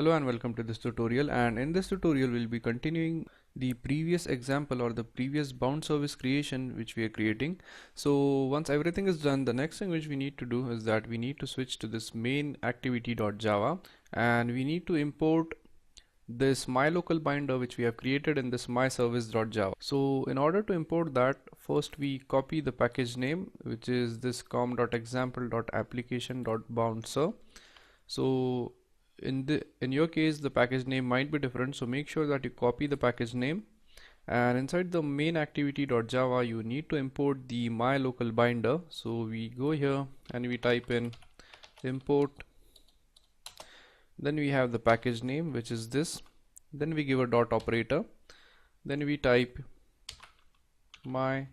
Hello and welcome to this tutorial, and in this tutorial we'll be continuing the previous example or the previous bound service creation which we are creating. So once everything is done, the next thing which we need to do is that we need to switch to this main activity.java and we need to import this my local binder which we have created in this my service.java. So in order to import that, first we copy the package name which is this com.example.application.boundser. So in your case the package name might be different, so make sure that you copy the package name, and inside the main activity.java you need to import the my local binder. So we go here and we type in import, then we have the package name which is this, then we give a dot operator, then we type my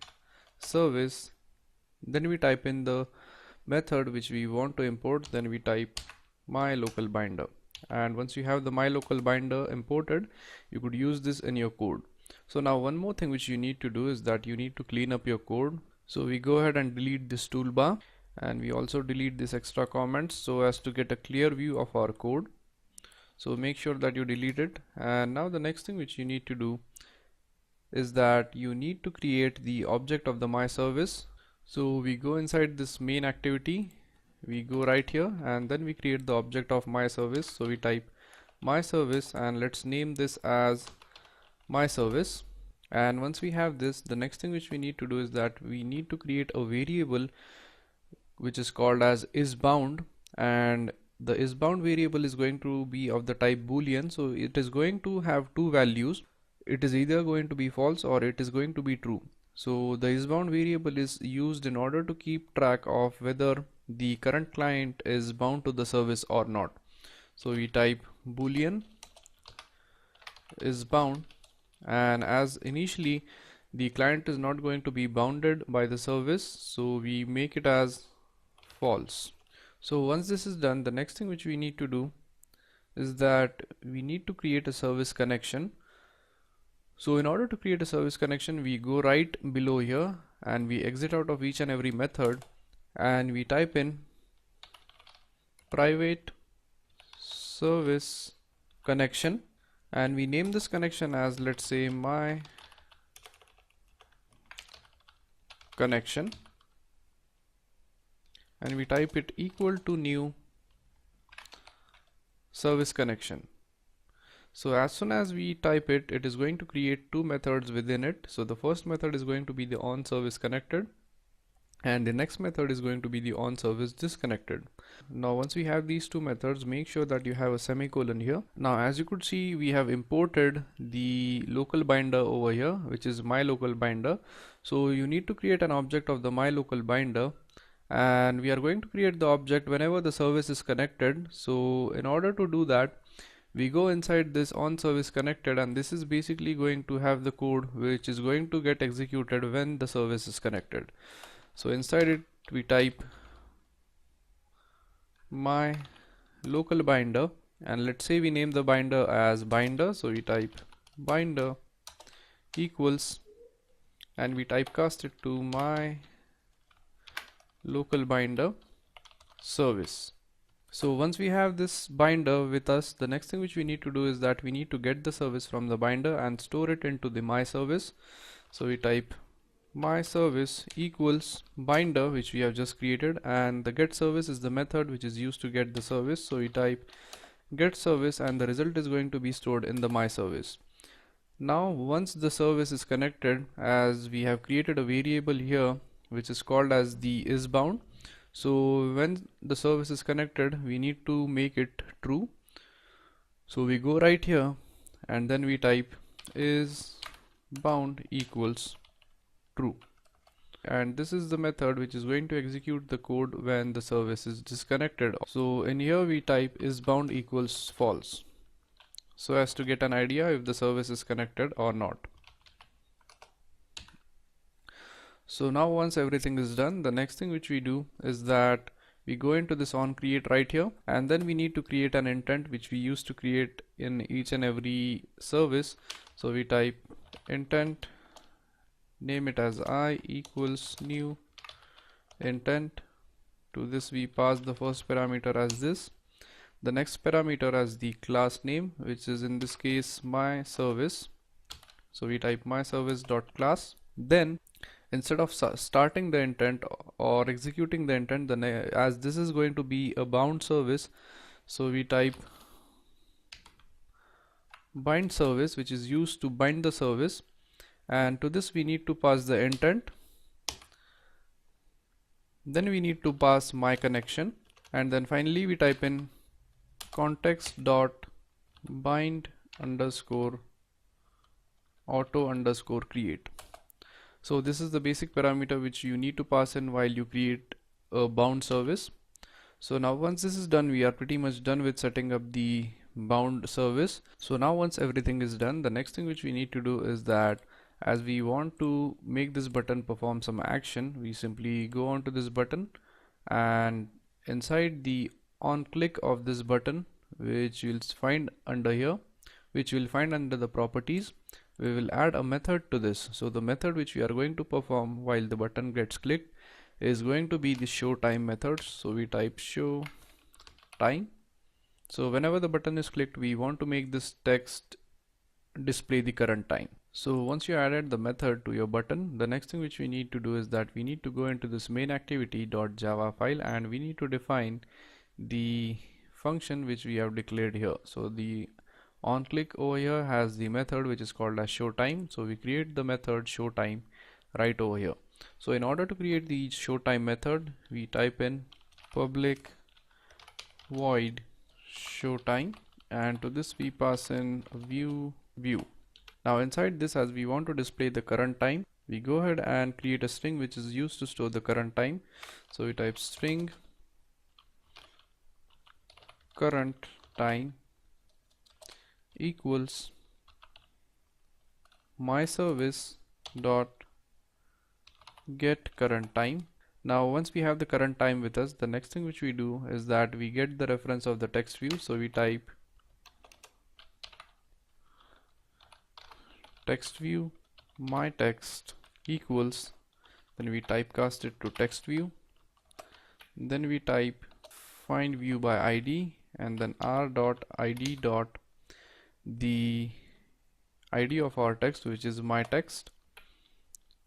service, then we type in the method which we want to import, then we type my local binder. And once you have the my local binder imported, you could use this in your code. So now one more thing which you need to do is that you need to clean up your code. So we go ahead and delete this toolbar, and we also delete this extra comments so as to get a clear view of our code. So make sure that you delete it. And now the next thing which you need to do is that you need to create the object of the my service. So we go inside this main activity, we go right here, and then we create the object of my service. So we type my service and let's name this as my service. And once we have this, the next thing which we need to do is that we need to create a variable which is called as isBound, and the isBound variable is going to be of the type boolean. So it is going to have two values. It is either going to be false or it is going to be true. So the isBound variable is used in order to keep track of whether the current client is bound to the service or not. So we type boolean is bound, and as initially the client is not going to be bounded by the service, so we make it as false. So once this is done, the next thing which we need to do is that we need to create a service connection. So in order to create a service connection, we go right below here and we exit out of each and every method, and we type in private service connection, and we name this connection as, let's say, my connection, and we type it equal to new service connection. So as soon as we type it, it is going to create two methods within it. So the first method is going to be the on service connected, and the next method is going to be the on service disconnected. Now once we have these two methods, make sure that you have a semicolon here. Now as you could see, we have imported the local binder over here, which is my local binder. So you need to create an object of the my local binder, and we are going to create the object whenever the service is connected. So in order to do that, we go inside this on service connected, and this is basically going to have the code which is going to get executed when the service is connected. So inside it we type my local binder, and let's say we name the binder as binder. So we type binder equals, and we typecast it to my local binder service. So once we have this binder with us, the next thing which we need to do is that we need to get the service from the binder and store it into the my service. So we type my service equals binder, which we have just created, and the get service is the method which is used to get the service. So we type get service, and the result is going to be stored in the my service. Now once the service is connected, as we have created a variable here which is called as the isBound. So when the service is connected, we need to make it true. So we go right here and then we type isBound equals true, and this is the method which is going to execute the code when the service is disconnected. So in here we type isBound equals false, so as to get an idea if the service is connected or not. So now once everything is done, the next thing which we do is that we go into this on create right here, and then we need to create an intent which we used to create in each and every service. So we type intent, name it as I equals new intent. To this we pass the first parameter as this, the next parameter as the class name, which is in this case my service. So we type my service dot class. Then instead of starting the intent or executing the intent, then as this is going to be a bound service, so we type bind service, which is used to bind the service, and to this we need to pass the intent. Then we need to pass my connection, and then finally we type in context dot bind underscore auto underscore create. So this is the basic parameter which you need to pass in while you create a bound service. So now once this is done, we are pretty much done with setting up the bound service. So now once everything is done, the next thing which we need to do is that as we want to make this button perform some action, we simply go on to this button, and inside the on click of this button, which you'll find under here, which you'll find under the properties, we will add a method to this. So the method which we are going to perform while the button gets clicked is going to be the show time method. So we type show time. So whenever the button is clicked, we want to make this text display the current time. So once you added the method to your button, the next thing which we need to do is that we need to go into this main activity.java file, and we need to define the function which we have declared here. So the on click over here has the method which is called as show time. So we create the method show time right over here. So in order to create the show time method, we type in public void show time, and to this we pass in a view. Now inside this, as we want to display the current time, we go ahead and create a string which is used to store the current time. So we type string current time equals my service dot get current time. Now once we have the current time with us, the next thing which we do is that we get the reference of the text view. So we type text view my text equals, then we typecast it to text view, then we type find view by id, and then r dot id dot the id of our text, which is my text.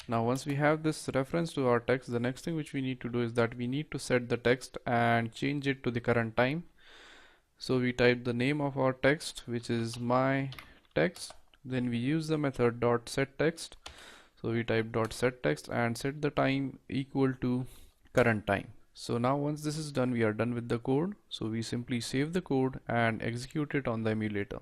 Now once we have this reference to our text, the next thing which we need to do is that we need to set the text and change it to the current time. So we type the name of our text, which is my text, then we use the method dot set text. So we type dot set text and set the time equal to current time. So now once this is done, we are done with the code. So we simply save the code and execute it on the emulator.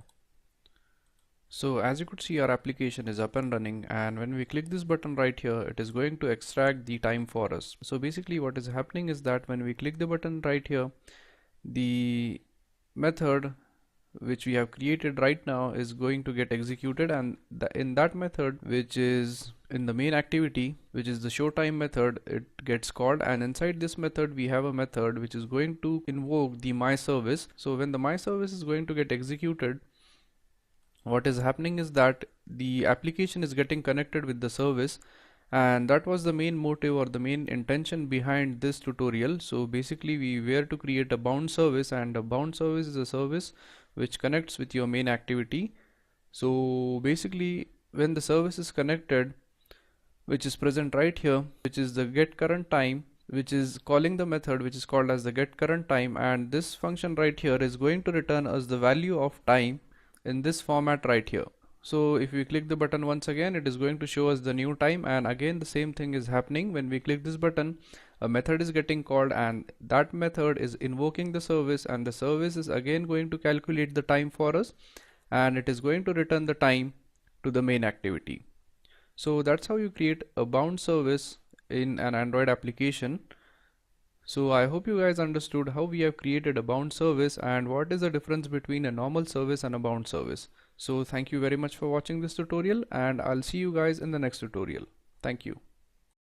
So as you could see, our application is up and running, and when we click this button right here, it is going to extract the time for us. So basically what is happening is that when we click the button right here, the method which we have created right now is going to get executed, and in that method, which is in the main activity, which is the show time method, it gets called, and inside this method we have a method which is going to invoke the my service. So when the my service is going to get executed, what is happening is that the application is getting connected with the service, and that was the main motive or the main intention behind this tutorial. So basically we were to create a bound service, and a bound service is a service which connects with your main activity. So basically when the service is connected, which is present right here, which is the get current time, which is calling the method which is called as the get current time, and this function right here is going to return us the value of time in this format right here. So if we click the button once again, it is going to show us the new time, and again the same thing is happening. When we click this button, a method is getting called, and that method is invoking the service, and the service is again going to calculate the time for us, and it is going to return the time to the main activity. So that's how you create a bound service in an Android application. So I hope you guys understood how we have created a bound service and what is the difference between a normal service and a bound service. So thank you very much for watching this tutorial, and I'll see you guys in the next tutorial. Thank you.